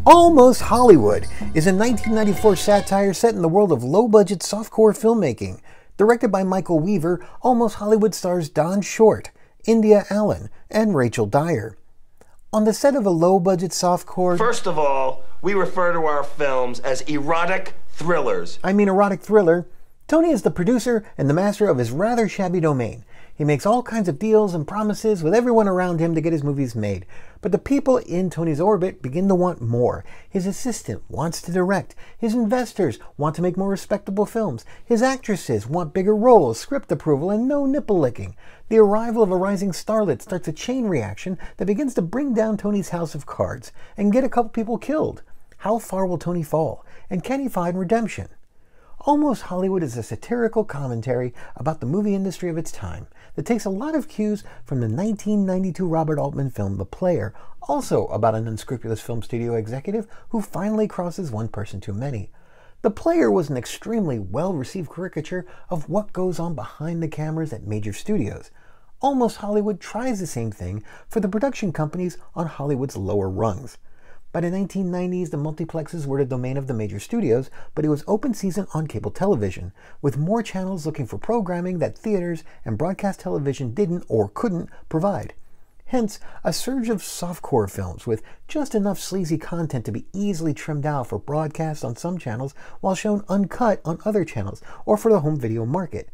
Almost Hollywood is a 1994 satire set in the world of low-budget softcore filmmaking. Directed by Michael Weaver, Almost Hollywood stars Don Short, India Allen, and Rachel Dyer. On the set of a low-budget softcore... First of all, we refer to our films as erotic thrillers. I mean erotic thriller. Tony is the producer and the master of his rather shabby domain. He makes all kinds of deals and promises with everyone around him to get his movies made. But the people in Tony's orbit begin to want more. His assistant wants to direct. His investors want to make more respectable films. His actresses want bigger roles, script approval, and no nipple licking. The arrival of a rising starlet starts a chain reaction that begins to bring down Tony's house of cards and get a couple people killed. How far will Tony fall? And can he find redemption? Almost Hollywood is a satirical commentary about the movie industry of its time that takes a lot of cues from the 1992 Robert Altman film The Player, also about an unscrupulous film studio executive who finally crosses one person too many. The Player was an extremely well-received caricature of what goes on behind the cameras at major studios. Almost Hollywood tries the same thing for the production companies on Hollywood's lower rungs. By the 1990s, the multiplexes were the domain of the major studios, but it was open season on cable television, with more channels looking for programming that theaters and broadcast television didn't or couldn't provide. Hence, a surge of softcore films with just enough sleazy content to be easily trimmed out for broadcast on some channels while shown uncut on other channels or for the home video market.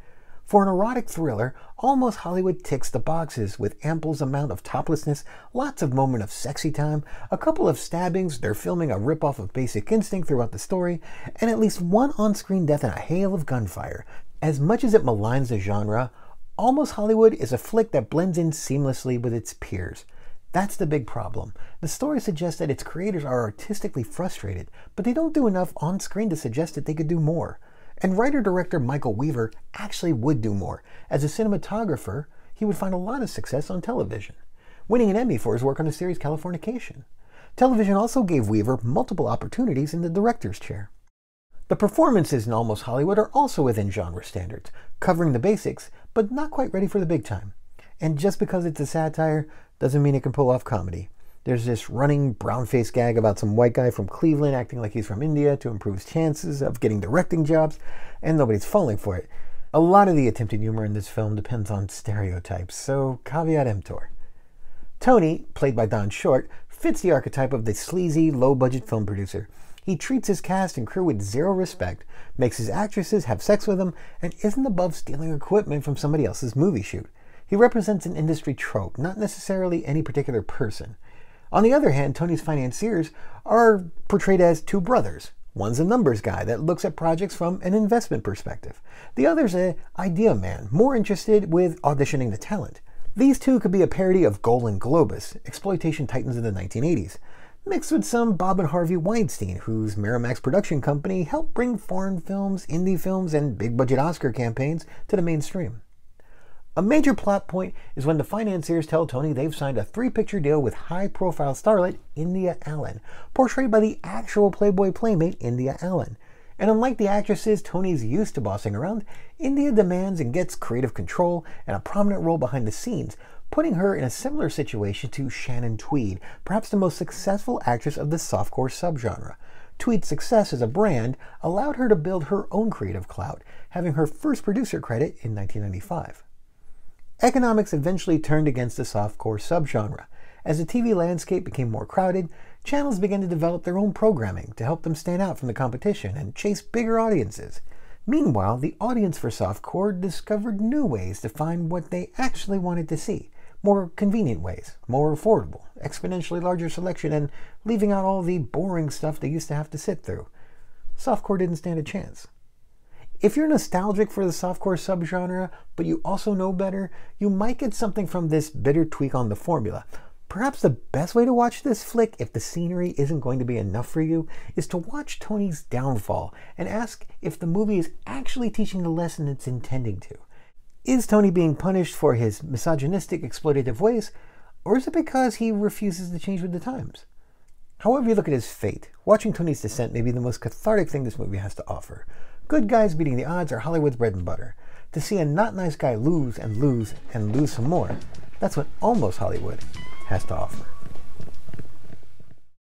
For an erotic thriller, Almost Hollywood ticks the boxes with ample amount of toplessness, lots of moment of sexy time, a couple of stabbings, they're filming a ripoff of Basic Instinct throughout the story, and at least one on-screen death and a hail of gunfire. As much as it maligns the genre, Almost Hollywood is a flick that blends in seamlessly with its peers. That's the big problem. The story suggests that its creators are artistically frustrated, but they don't do enough on-screen to suggest that they could do more. And writer-director Michael Weaver actually would do more. As a cinematographer, he would find a lot of success on television, winning an Emmy for his work on the series Californication. Television also gave Weaver multiple opportunities in the director's chair. The performances in Almost Hollywood are also within genre standards, covering the basics, but not quite ready for the big time. And just because it's a satire doesn't mean it can pull off comedy. There's this running brown-faced gag about some white guy from Cleveland acting like he's from India to improve his chances of getting directing jobs, and nobody's falling for it. A lot of the attempted humor in this film depends on stereotypes, so caveat emptor. Tony, played by Don Short, fits the archetype of the sleazy, low-budget film producer. He treats his cast and crew with zero respect, makes his actresses have sex with him, and isn't above stealing equipment from somebody else's movie shoot. He represents an industry trope, not necessarily any particular person. On the other hand, Tony's financiers are portrayed as two brothers. One's a numbers guy that looks at projects from an investment perspective. The other's an idea man, more interested with auditioning the talent. These two could be a parody of Golan Globus, exploitation titans of the 1980s, mixed with some Bob and Harvey Weinstein, whose Miramax production company helped bring foreign films, indie films, and big-budget Oscar campaigns to the mainstream. A major plot point is when the financiers tell Tony they've signed a 3-picture deal with high-profile starlet India Allen, portrayed by the actual Playboy playmate India Allen. And unlike the actresses Tony's used to bossing around, India demands and gets creative control and a prominent role behind the scenes, putting her in a similar situation to Shannon Tweed, perhaps the most successful actress of the softcore subgenre. Tweed's success as a brand allowed her to build her own creative clout, having her first producer credit in 1995. Economics eventually turned against the softcore subgenre. As the TV landscape became more crowded, channels began to develop their own programming to help them stand out from the competition and chase bigger audiences. Meanwhile, the audience for softcore discovered new ways to find what they actually wanted to see. More convenient ways, more affordable, exponentially larger selection, and leaving out all the boring stuff they used to have to sit through. Softcore didn't stand a chance. If you're nostalgic for the softcore subgenre, but you also know better, you might get something from this bitter tweak on the formula. Perhaps the best way to watch this flick, if the scenery isn't going to be enough for you, is to watch Tony's downfall and ask if the movie is actually teaching the lesson it's intending to. Is Tony being punished for his misogynistic, exploitative ways, or is it because he refuses to change with the times? However you look at his fate, watching Tony's descent may be the most cathartic thing this movie has to offer. Good guys beating the odds are Hollywood's bread and butter. To see a not nice guy lose and lose and lose some more, that's what Almost Hollywood has to offer.